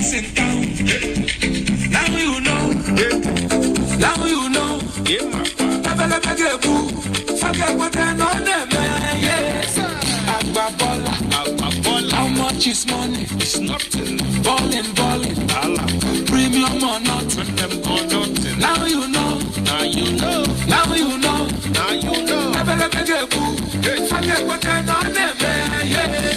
Lagos in town. Now you know. Now you know. Forget what I know them. Yes. Obollo. How much is money? It's nothing. Balling. Premium or nothing. Now you know. Now you know. Forget what I know them. Yes.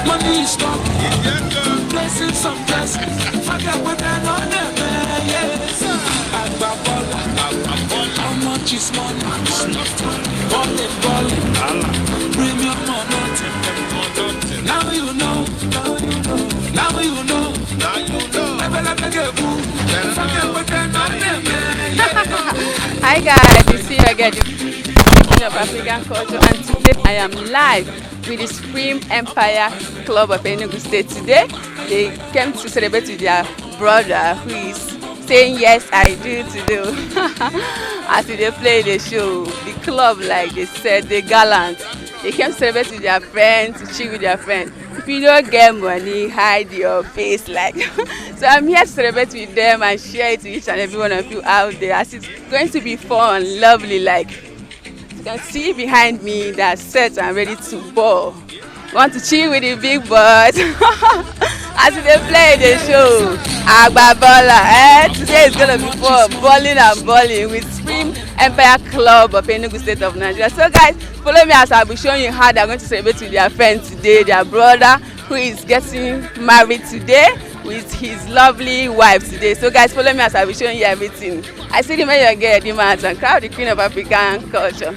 Money is talking. Blessings some blessings. Forget what I know them. Yes. Obollo. How much is money? It's nothing. Balling. Premium or nothing. Now you know. Forget what I know them. Hi guys, you see you again. Of African culture, and today I am live with the Supreme Empire Club of Enugu State. Today they came to celebrate with their brother who is saying yes I do to do. As they play the show, the club, like they said, they gallant. They came to celebrate with their friends, to chill with their friends. If you don't get money, hide your face like. So I'm here to celebrate with them and share it to each and every one of you out there. As it's going to be fun, lovely, like. You can see behind me that set and ready to ball. Want to chill with the big boys as they play the show. Obollo. Today is gonna be fun, balling with Supreme Empire Club of Enugu State of Nigeria. So guys, follow me as I'll be showing you how they're going to celebrate with their friend today, their brother who is getting married today with his lovely wife today. So guys, follow me as I'll be showing you everything. I see the mayor girl, the man, and crowd, the queen of African culture.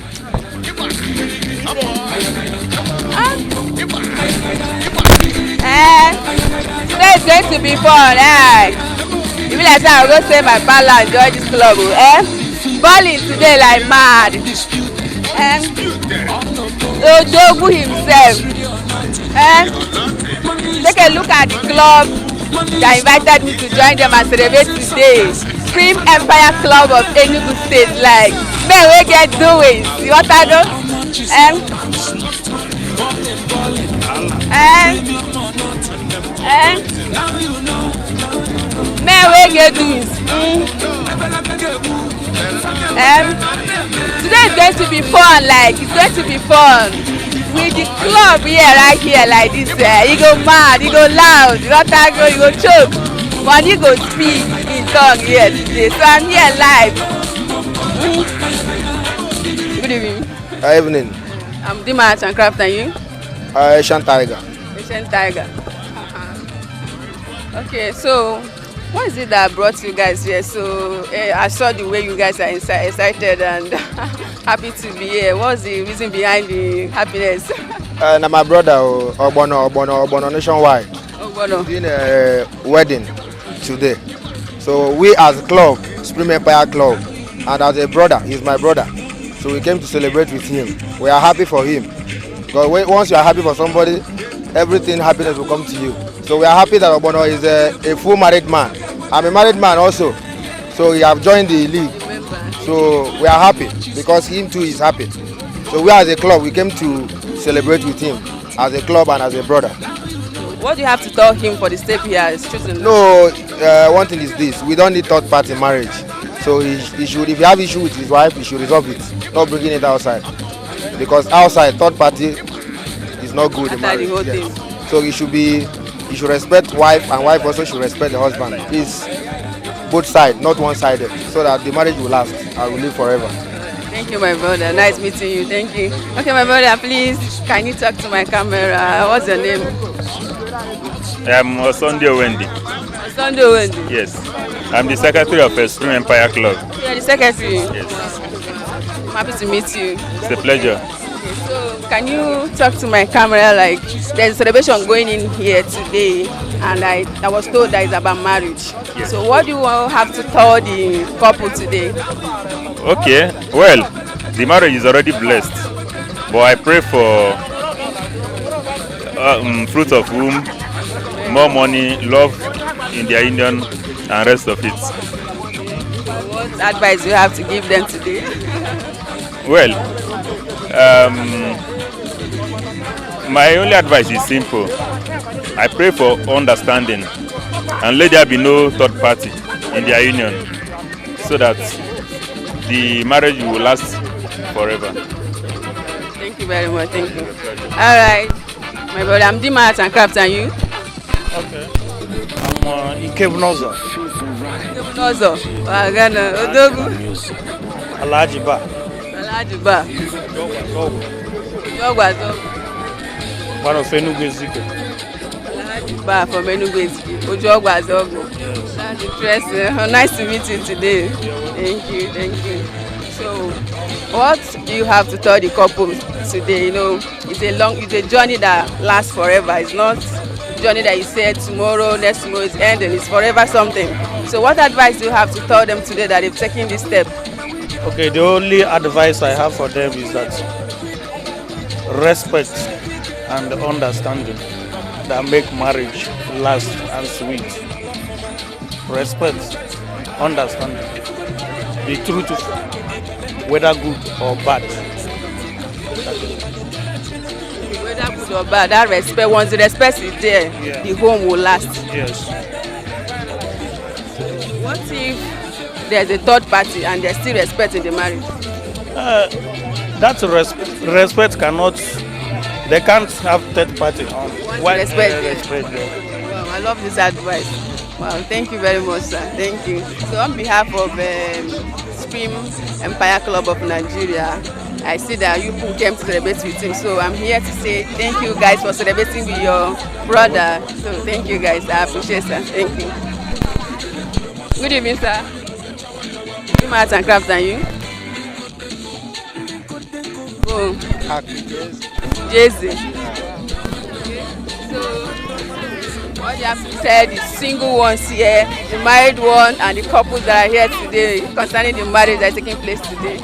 Today is going to be fun. If you like I'll go say my pal and enjoy this club. Balling today like mad. Ojogu himself. Take a look at the club that invited me to join them and celebrate today. Supreme Empire Club of Enugu State, like men we get doings. What I do? Men we get doings. Today is going to be fun, like it's going to be fun. With the club here, right here, like this, you go mad, you go loud, you go tango, you go choke, but you go speak in tongue here today. So I'm here live. Good evening. Good evening. I'm Dima Arts and Craft, and you? Asian Tiger. Asian Tiger. Okay, so what is it that brought you guys here? So I saw the way you guys are excited and happy to be here. What's the reason behind the happiness? Now my brother Obollo nationwide. Obollo. Doing a wedding today. So we as a club, Supreme Empire Club, and as a brother, he's my brother. So we came to celebrate with him. We are happy for him. Because once you are happy for somebody, everything happiness will come to you. So we are happy that Obollo is a full married man. I'm a married man also. So he have joined the league. So we are happy because him too is happy. So we as a club, we came to celebrate with him as a club and as a brother. What do you have to tell him for the step he has chosen? No, one thing is this: we don't need third party marriage. So he should, if you have issue with his wife, he should resolve it, not bringing it outside. Because outside, third party is not good in marriage. Yes. So he should respect wife, and wife also should respect the husband. It's both sides, not one-sided, so that the marriage will last and will live forever. Thank you, my brother. Nice meeting you. Thank you. Okay, my brother, please, can you talk to my camera? What's your name? I'm Obollo-Afor. Obollo-Afor? Yes. I'm the secretary of the Supreme Empire Club. You're the secretary? Yes. I'm happy to meet you. It's a pleasure. Okay, so can you talk to my camera? Like, there's a celebration going in here today, and I was told that it's about marriage. Yes. So, what do you all have to tell the couple today? Okay, well, the marriage is already blessed, but I pray for fruit of womb, more money, love in their union, and rest of it. What advice do you have to give them today? Well, my only advice is simple. I pray for understanding and let there be no third party in their union so that the marriage will last forever. Thank you very much. Thank you. All right, my brother, I'm Dima Art and Craft, and you? Okay. I'm Ikebnozo. Nozo, Wagana, Odogu, Alajiba. Alajuba, Jogwazo, One of Enugu Zike. Alajuba from Enugu, Ojogwazo. That's interesting. Nice to meet you today. Thank you, thank you. So, what do you have to tell the couple today? You know, it's a journey that lasts forever. It's not a journey that you say tomorrow, next tomorrow is ending. It's forever something. So, what advice do you have to tell them today that they've taken this step? Okay, the only advice I have for them is that respect and understanding that make marriage last and sweet. Respect, understanding. The truth is whether good or bad. Whether good or bad, that respect, once the respect is there, Yeah. the home will last. Yes. What if there's a third party and there's still respect in the marriage? That respect cannot, they can't have third party on. Respect. Respect, yeah. Wow, I love this advice. Wow, thank you very much, sir. Thank you. So on behalf of Supreme Empire Club of Nigeria, I see that you people came to celebrate with him. So I'm here to say thank you guys for celebrating with your brother. So thank you guys. I appreciate it, sir. Thank you. Good evening, sir. You Art and Craft, and you? Oh, Jay-Z. So, what you have to tell the single ones here, the married one, and the couples that are here today concerning the marriage that is taking place today?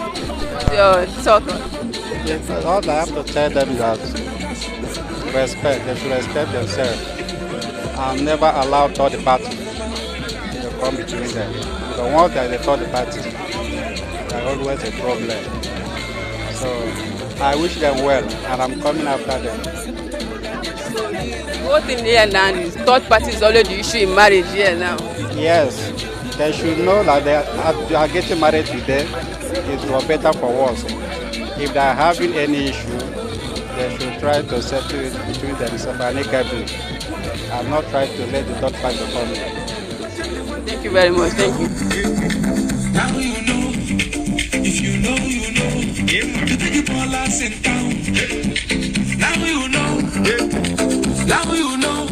Your thought? Yes, all I have to tell them is that respect, they should respect themselves and never allow third party to come between them. Because once there is a third party, there is always a problem. So I wish them well, and I'm coming after them. Both in here now, third party is already the issue in marriage here now. Yes, they should know that they are getting married today. It's for better for worse. If they are having any issue, they should try to settle it between themselves amicably and not try to let the third party come in. Thank you very much. Thank you. Now you know, if you know, you know. You think you all last in town. Now you know, now you know.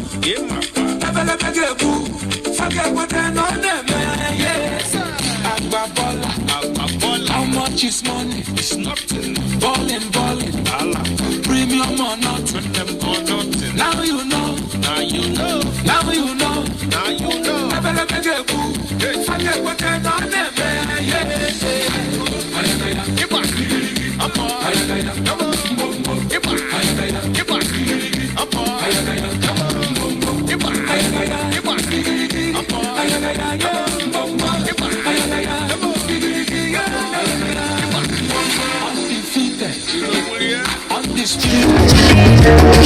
Forget what I know them, yes. How much is money? It's nothing. Balling. Premium or nothing. Now you know. Now you know. Now you know. Now you know. Forget what I know them, yes.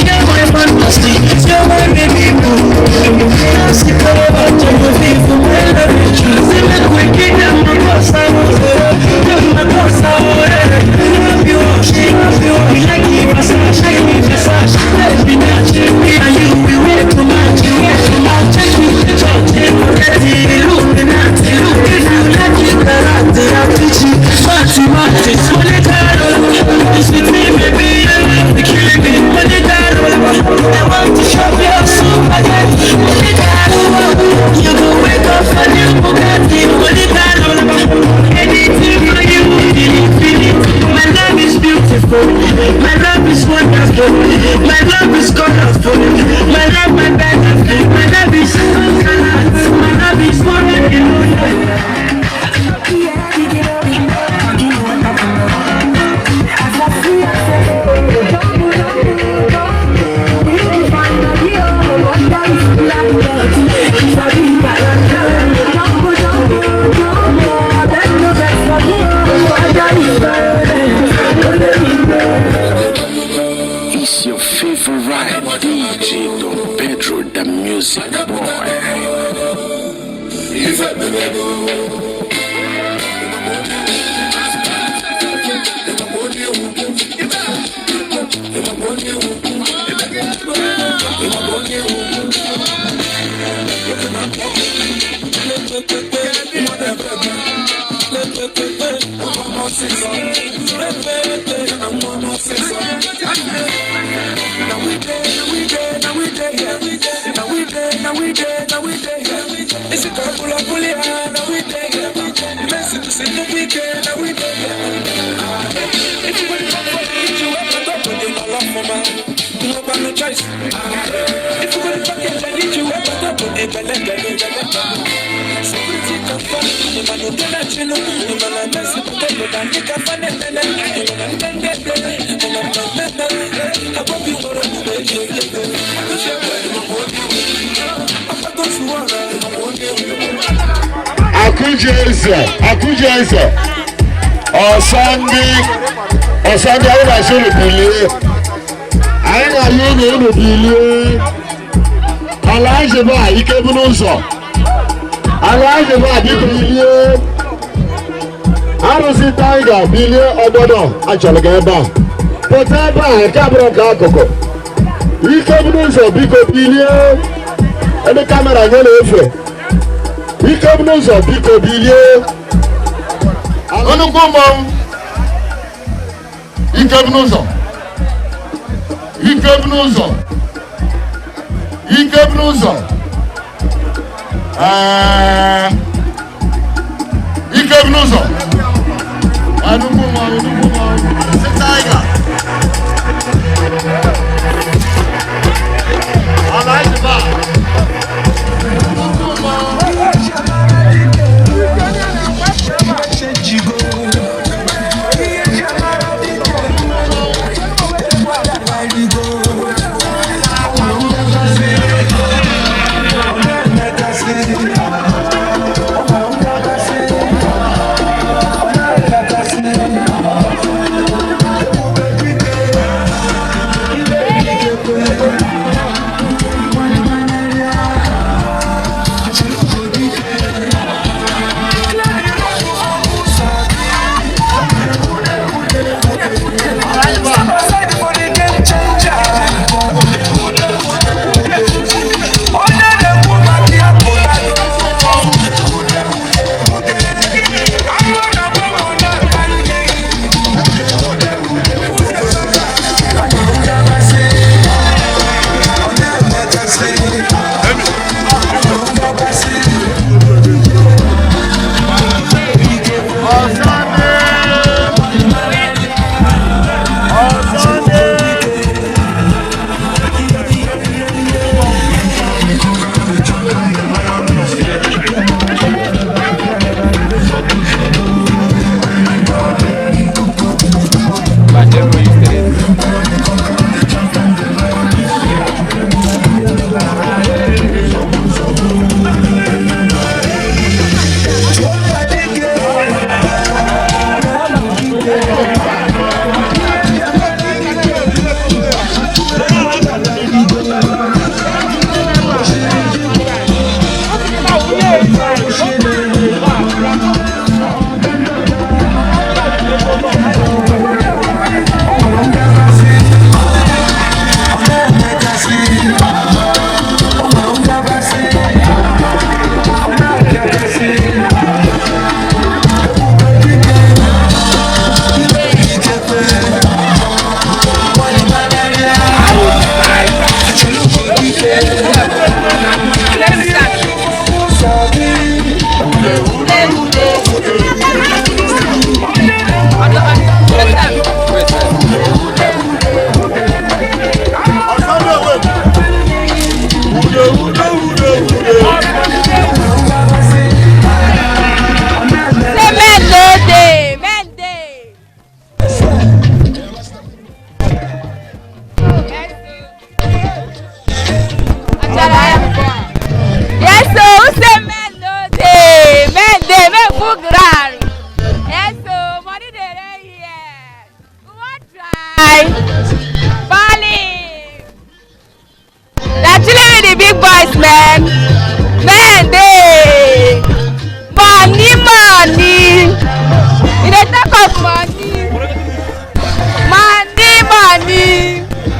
You're my fantasy, you're my baby boo. You're sick of a ton of people, my love is true. See me quick, I'm a boss, I'm a boss, love you, you like me, massage, let me not you, and you will wait to match you, take me to church, ready, illuminati, if you like it, karate, I'll teach you, mathematics, money, it's with me, baby, you're killing me, money, I want to shop your supermarket, you go wake up and you Bugatti, anything for you, infinite. My love is beautiful, my love is wonderful. the music boy. It's a couple of bully, now we take it. Let's see the weekend, now we take it. If you want to you ever talk with him, I love for man. You have no choice. If you want to forget, I need you ever talk with him, I let go. Security can find him, I don't let you know. You man, I'm messing with them, but I think I find it. I hope you want to make it. Akujeze Osandi ayi na so lebile ayi na yo no lebile alaje ba ikebunu nso alaje ba dibile arusi tiger bile obodo achọrọ eba pota ba ka bro ka akoko ikebunu nso biko bile ebe kamera nye na efe ikebunu nso biko bile Onukumom Ikebnuzo Onukumom Tiger I like the bar.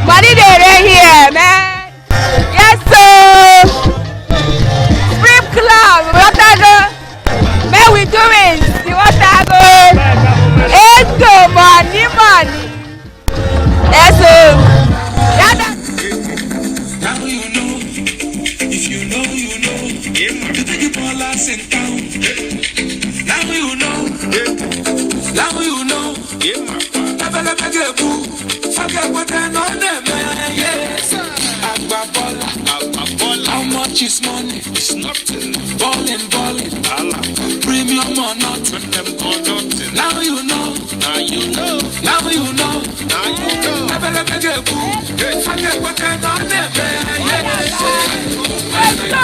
Money they here, man. Yes, sir. Supreme Club, what I go? Man, we doing. See what I go? Let's go, money. Yes, sir. Now you know. If you know, you know. You think you ball us in town. Now you know. Now you know. Never get boo. Forget what I know them. Yes. Agbabola. How much is money? It's nothing. Balling. Premium or nothing. Now you know. Now you know. Never get boo. Forget what I know them. Yes. Let's go.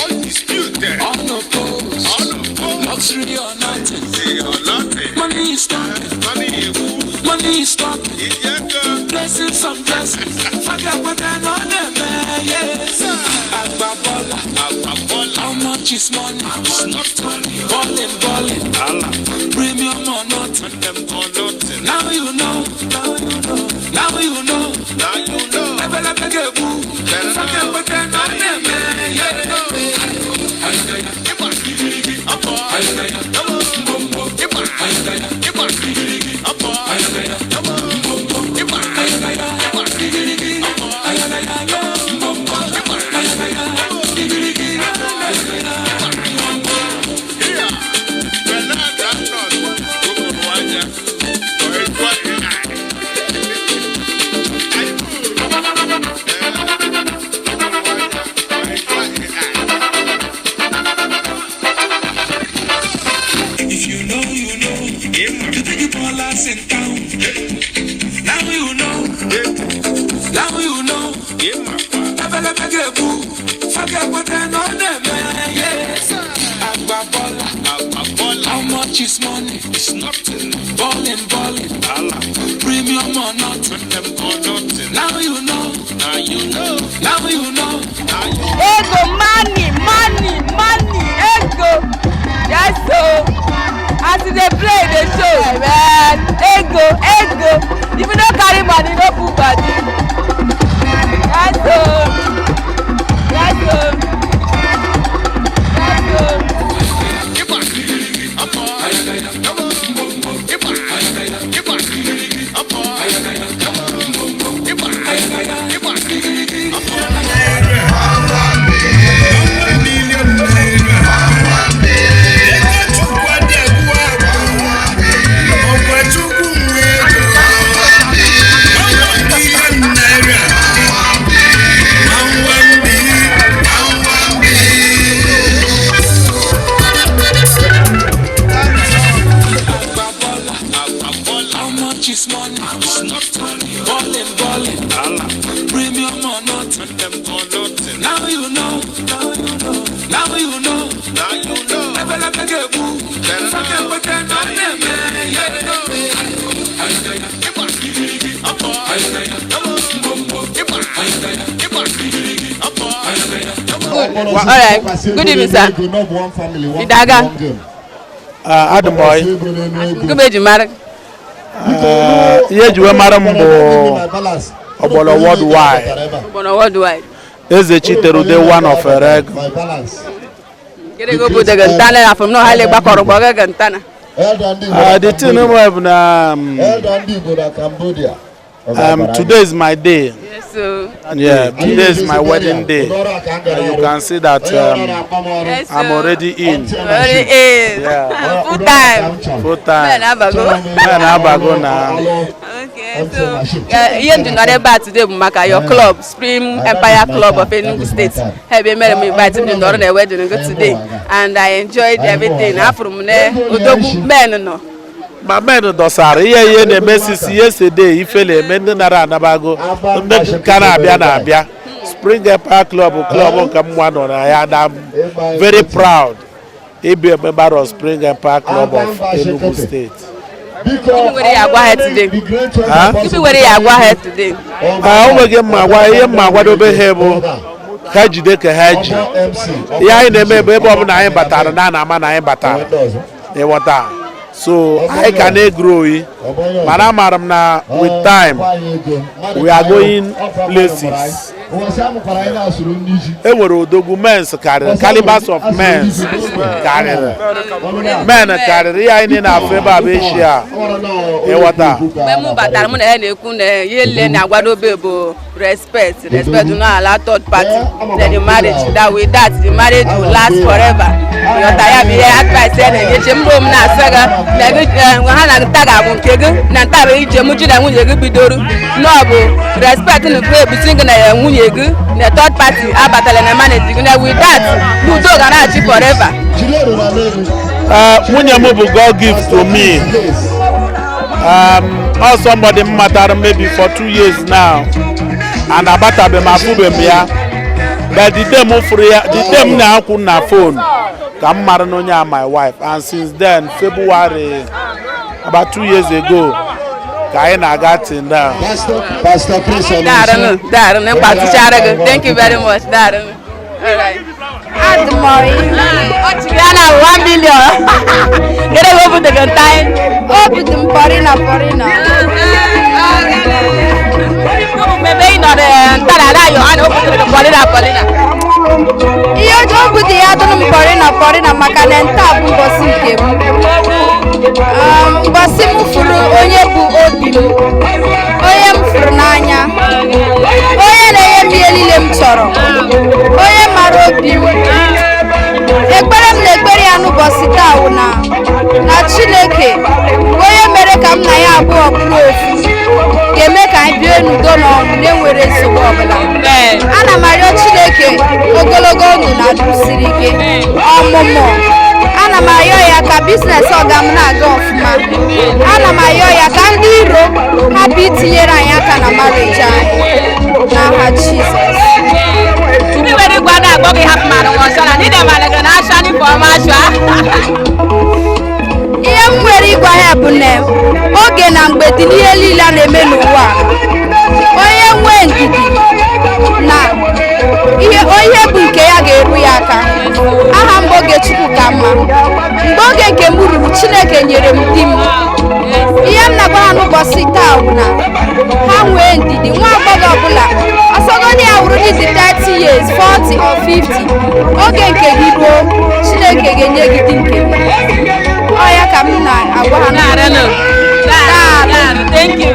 Undisputed, unopposed, luxury or nothing. Money is talking. Blessings on blessings. Forget what I know them. Yes. Agbabola. How much is money? It's not money. Balling. Premium or nothing. Now you know. Never get boo. Forget what I know them. Forget what I know them. Yes. Agbabola. How much is money? It's nothing. Balling. Premium or nothing. Now you know. Ego, money. Ego. Yes, so. As they play the show, man. Ego. If you don't carry money, no put body. Yes, so. Alright, good evening, sir. Idaga. Adam boy. Good evening, Mark. You madam Obollo worldwide. Is the cheater the one of a reg? The thing today is my day. Yes, so. Yeah, today is my wedding day. You can see that yes, I'm already in. Already in. Yeah. Full time. Man, Abago now. Okay, so you do not about today, Maka, your club, Supreme Empire Club of Enugu State. Have been invited me to the wedding today, and I enjoyed everything. From there, men no. My men dosara ihe na-emesisi yesterday ifele mende nara anabago ndị kana abịa Spring Empire Club nke m nwa nọ na ya. I'm very proud be a member of Spring Empire Club of Enugu State. Where you go ahead today? Huh? Where you go ahead today? I get my wife do be able. Haji de ke haji. Ya ina me be bo na yin batara na na ma na yin batara. E wata. So I can grow it. Madam na with time we are going places. Documents carry calibers of men carry. Men carry ya in favor of Asia. E wata. Memu batara mu na ku na yele na agwado bebo respect na allow third party. Then the marriage that way that the marriage will last forever. You tire be advice na je mbo m na asaga na ha na taga bu nkego na ntabe ije mu ji na nwunye gi bidoro no bụ respect na kwe between na ya nwunye gi na third party abatala na manage na with that udo ga na achi forever. Nwunye m bụ God gift to me. Or somebody matter maybe for 2 years now and abata be ma fube m ya but the day mo free the day m na akwu na phone ka m mara no nya my wife and since then February about 2 years ago ka anyị na-aga till now. Pastor Chris. Thank you very much. All right. Add more. Ochiana 1 million. Get over the time. Open them porina. Maybe not Tarada, you are open the porina. Iyo jobu di adunu porina makanenta bu bosi nke mu. Bosi mu furu onye bu obi mu. Onye m furu n'anya. Onye na-enye m ihe niile m chọrọ. Onye mara obi m. Ekpere m na-ekpere ya n'ụbọchị taa wụ na Chineke onye mere ka m na ya abụọ bụrụ ofu ga-eme ka anyị bie n'udo na ọṅụ na-enwere nsogbu ọbụla. Ana m arịọ Chineke ogologo ndụ na ndụ siri ike ọmụmụ. Ana m arịọ ya ka biznes ọga m na-aga ọfụma. Ana m arịọ ya ka ndị iro hapụ itinyere anyị aka na marriage anyị n'aha Jizọs. Ihe m nwere ịgwa ya bụ na oge na mgbe dị n'ihe niile a na-eme n'ụwa onye nwee ndidi na ihe bụ nke ya ga-eru ya aka. Aha m bụ Ogechukwu ka mma. Mgbe oge nke m ruru Chineke nyere m di m. Ihe m na-agwa ha n'ụbọchị taa bụ na ha nwee ndidi. Nwa agbọghọ ọbụla ọsọgodi ya wuru dị 30 years 40 or 50 oge nke gị ruo Chineke ga-enye gị di nke gị. Ọ ya ka m na-agwa ha. Thank you.